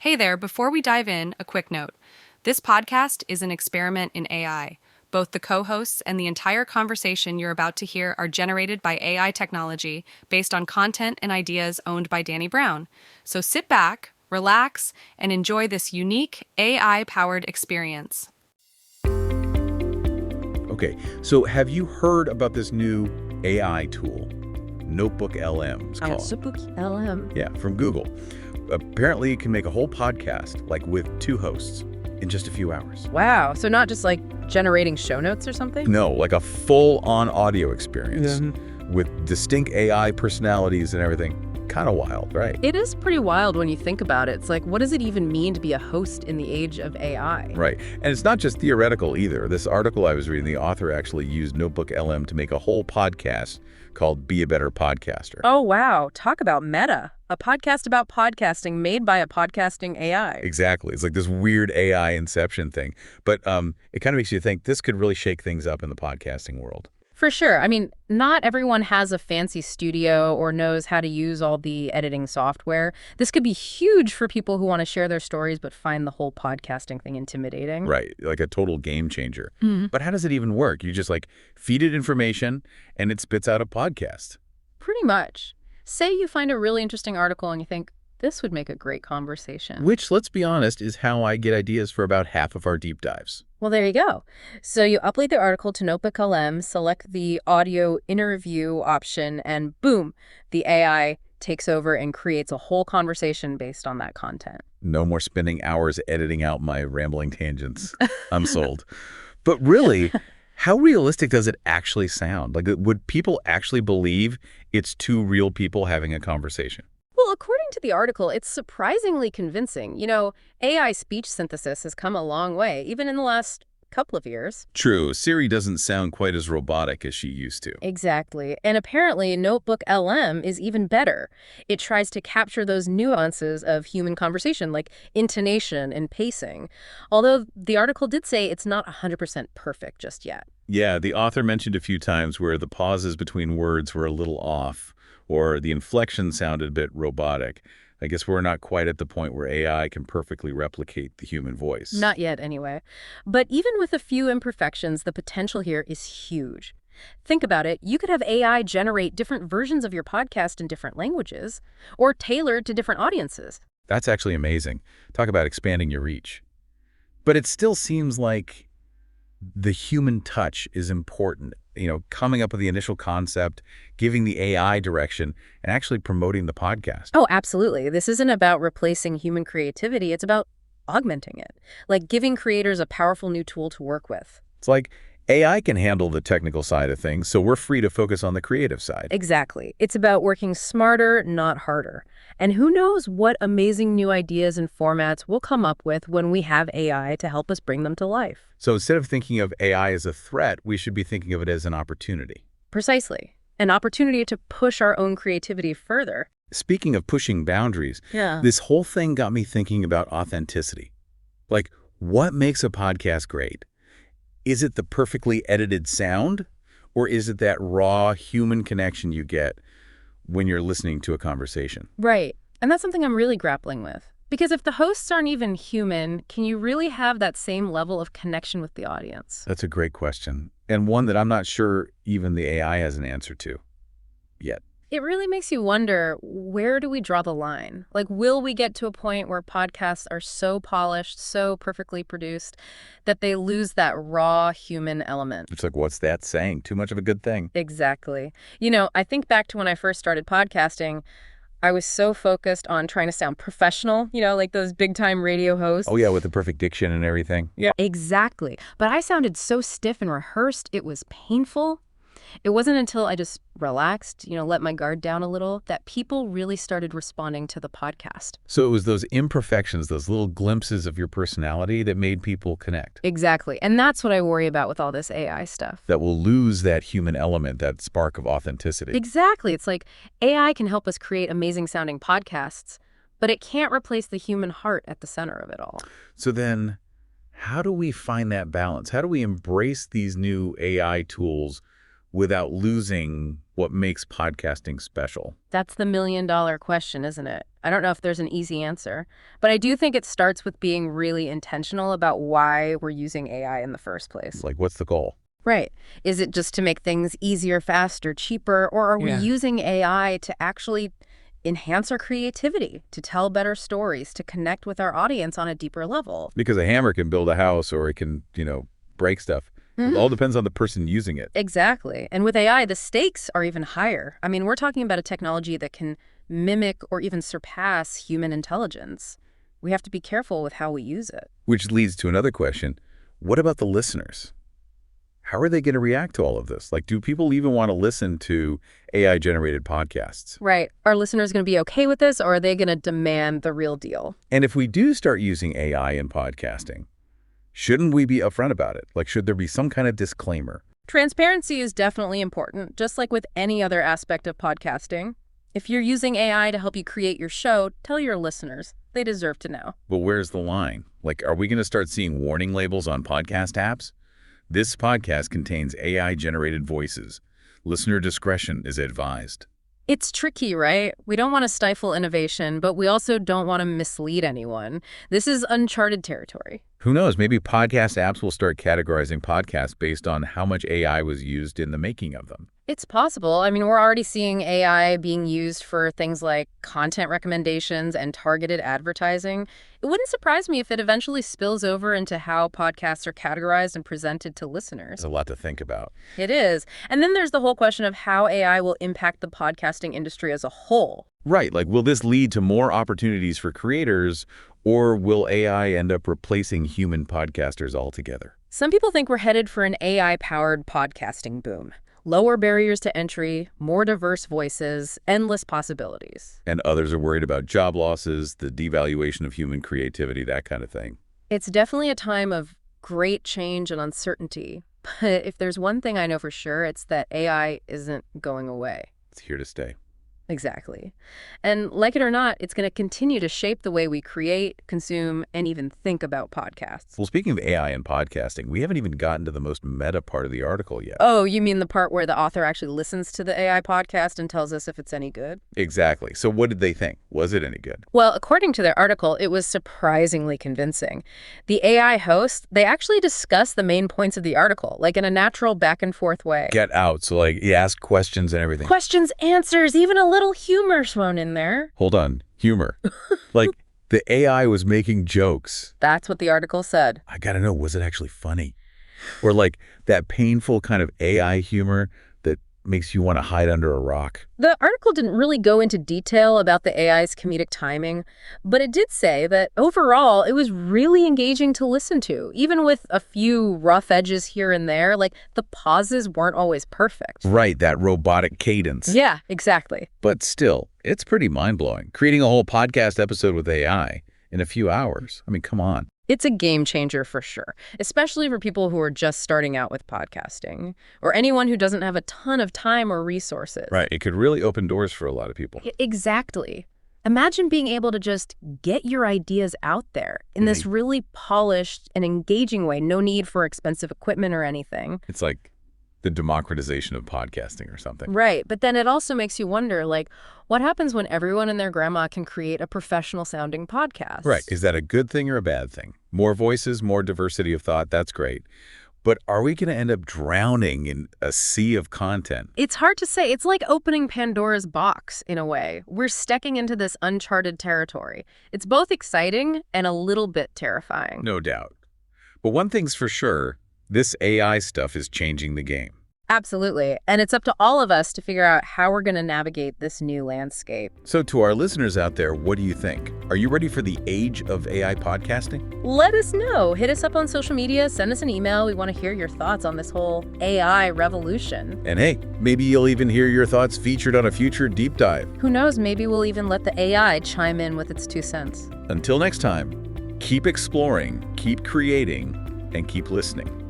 Hey there, before we dive in, a quick note. This podcast is an experiment in AI. Both the co-hosts and the entire conversation you're about to hear are generated by AI technology based on content and ideas owned by Danny Brown. So sit back, relax, and enjoy this unique AI-powered experience. Okay, so have you heard about this new AI tool? Notebook LM, it's called. Notebook LM. Yeah, from Google. Apparently, it can make a whole podcast, like with 2 hosts, in just a few hours. Wow. So not just like generating show notes or something? No, like a full-on audio experience with distinct AI personalities and everything. Kind of wild, right? It is pretty wild when you think about it. It's like, what does it even mean to be a host in the age of AI? Right. And it's not just theoretical either. This article I was reading, the author actually used Notebook LM to make a whole podcast called Be a Better Podcaster. Oh, wow. Talk about meta. A podcast about podcasting made by a podcasting AI. Exactly. It's like this weird AI inception thing. But it kind of makes you think this could really shake things up in the podcasting world. For sure. I mean, not everyone has a fancy studio or knows how to use all the editing software. This could be huge for people who want to share their stories but find the whole podcasting thing intimidating. Right. Like a total game changer. But how does it even work? You just like feed it information and it spits out a podcast. Pretty much. Say you find a really interesting article and you think, this would make a great conversation. Which, let's be honest, is how I get ideas for about half of our deep dives. Well, there you go. So you upload the article to Notebook LM, select the audio interview option, and boom, the AI takes over and creates a whole conversation based on that content. No more spending hours editing out my rambling tangents. I'm sold. But really, how realistic does it actually sound? Like, would people actually believe it's 2 real people having a conversation? Well, according to the article, it's surprisingly convincing. You know, AI speech synthesis has come a long way, even in the last couple of years. True. Siri doesn't sound quite as robotic as she used to. Exactly. And apparently, Notebook LM is even better. It tries to capture those nuances of human conversation, like intonation and pacing. Although the article did say it's not 100% perfect just yet. Yeah, the author mentioned a few times where the pauses between words were a little off, or the inflection sounded a bit robotic. I guess we're not quite at the point where AI can perfectly replicate the human voice. Not yet, anyway. But even with a few imperfections, the potential here is huge. Think about it. You could have AI generate different versions of your podcast in different languages, or tailored to different audiences. That's actually amazing. Talk about expanding your reach. But it still seems like the human touch is important. You know, coming up with the initial concept, giving the AI direction, and actually promoting the podcast. Oh, absolutely. This isn't about replacing human creativity. It's about augmenting it, like giving creators a powerful new tool to work with. It's like AI can handle the technical side of things, so we're free to focus on the creative side. Exactly. It's about working smarter, not harder. And who knows what amazing new ideas and formats we'll come up with when we have AI to help us bring them to life. So instead of thinking of AI as a threat, we should be thinking of it as an opportunity. Precisely. An opportunity to push our own creativity further. Speaking of pushing boundaries, Yeah. this whole thing got me thinking about authenticity. Like, what makes a podcast great? Is it the perfectly edited sound, or is it that raw human connection you get when you're listening to a conversation? Right. And that's something I'm really grappling with. Because if the hosts aren't even human, can you really have that same level of connection with the audience? That's a great question, and one that I'm not sure even the AI has an answer to yet. It really makes you wonder, where do we draw the line? Like, will we get to a point where podcasts are so polished, so perfectly produced, that they lose that raw human element? It's like, what's that saying? Too much of a good thing. Exactly. You know, I think back to when I first started podcasting, I was so focused on trying to sound professional, you know, like those big-time radio hosts. Oh, yeah, with the perfect diction and everything. Yeah. Exactly. But I sounded so stiff and rehearsed, it was painful. It wasn't until I just relaxed, you know, let my guard down a little, that people really started responding to the podcast. So it was those imperfections, those little glimpses of your personality that made people connect. Exactly. And that's what I worry about with all this AI stuff. That will lose that human element, that spark of authenticity. Exactly. It's like AI can help us create amazing sounding podcasts, but it can't replace the human heart at the center of it all. So then, how do we find that balance? How do we embrace these new AI tools without losing what makes podcasting special? That's the million-dollar question, isn't it? I don't know if there's an easy answer, but I do think it starts with being really intentional about why we're using AI in the first place. Like, what's the goal? Right. Is it just to make things easier, faster, cheaper, or are we Yeah. using AI to actually enhance our creativity, to tell better stories, to connect with our audience on a deeper level? Because a hammer can build a house or it can, break stuff. It all depends on the person using it. Exactly. And with AI, the stakes are even higher. I mean, we're talking about a technology that can mimic or even surpass human intelligence. We have to be careful with how we use it. Which leads to another question. What about the listeners? How are they going to react to all of this? Like, do people even want to listen to AI-generated podcasts? Right. Are listeners going to be okay with this, or are they going to demand the real deal? And if we do start using AI in podcasting, shouldn't we be upfront about it? Like, should there be some kind of disclaimer? Transparency is definitely important, just like with any other aspect of podcasting. If you're using AI to help you create your show, tell your listeners. They deserve to know. But where's the line? Like, are we going to start seeing warning labels on podcast apps? This podcast contains AI-generated voices. Listener discretion is advised. It's tricky, right? We don't want to stifle innovation, but we also don't want to mislead anyone. This is uncharted territory. Who knows? Maybe podcast apps will start categorizing podcasts based on how much AI was used in the making of them. It's possible. I mean, we're already seeing AI being used for things like content recommendations and targeted advertising. It wouldn't surprise me if it eventually spills over into how podcasts are categorized and presented to listeners. There's a lot to think about. It is. And then there's the whole question of how AI will impact the podcasting industry as a whole. Right. Like, will this lead to more opportunities for creators, or will AI end up replacing human podcasters altogether? Some people think we're headed for an AI-powered podcasting boom. Lower barriers to entry, more diverse voices, endless possibilities. And others are worried about job losses, the devaluation of human creativity, that kind of thing. It's definitely a time of great change and uncertainty. But if there's one thing I know for sure, it's that AI isn't going away. It's here to stay. Exactly. And like it or not, it's going to continue to shape the way we create, consume, and even think about podcasts. Well, speaking of AI and podcasting, we haven't even gotten to the most meta part of the article yet. Oh, you mean the part where the author actually listens to the AI podcast and tells us if it's any good? Exactly. So what did they think? Was it any good? Well, according to their article, it was surprisingly convincing. The AI hosts, they actually discuss the main points of the article, like in a natural back and forth way. Get out. So, like, you ask questions and everything. Questions, answers, even a little humor thrown in there. Hold on. Humor. Like, the AI was making jokes. That's what the article said. I gotta know, was it actually funny? Or like that painful kind of AI humor that makes you want to hide under a rock? The article didn't really go into detail about the AI's comedic timing, but it did say that overall it was really engaging to listen to, even with a few rough edges here and there. Like, the pauses weren't always perfect. Right, that robotic cadence. Yeah, exactly. But still, it's pretty mind-blowing. Creating a whole podcast episode with AI in a few hours. I mean, come on. It's a game changer for sure, especially for people who are just starting out with podcasting or anyone who doesn't have a ton of time or resources. Right, it could really open doors for a lot of people. Exactly. Imagine being able to just get your ideas out there in this really polished and engaging way. No need for expensive equipment or anything. It's like the democratization of podcasting or something. Right. But then it also makes you wonder, like, what happens when everyone and their grandma can create a professional sounding podcast? Right. Is that a good thing or a bad thing? More voices, more diversity of thought, that's great. But are we going to end up drowning in a sea of content? It's hard to say. It's like opening Pandora's box, in a way. We're stepping into this uncharted territory. It's both exciting and a little bit terrifying. No doubt. But one thing's for sure, this AI stuff is changing the game. Absolutely. And it's up to all of us to figure out how we're going to navigate this new landscape. So to our listeners out there, what do you think? Are you ready for the age of AI podcasting? Let us know. Hit us up on social media. Send us an email. We want to hear your thoughts on this whole AI revolution. And hey, maybe you'll even hear your thoughts featured on a future deep dive. Who knows? Maybe we'll even let the AI chime in with its 2 cents. Until next time, keep exploring, keep creating, and keep listening.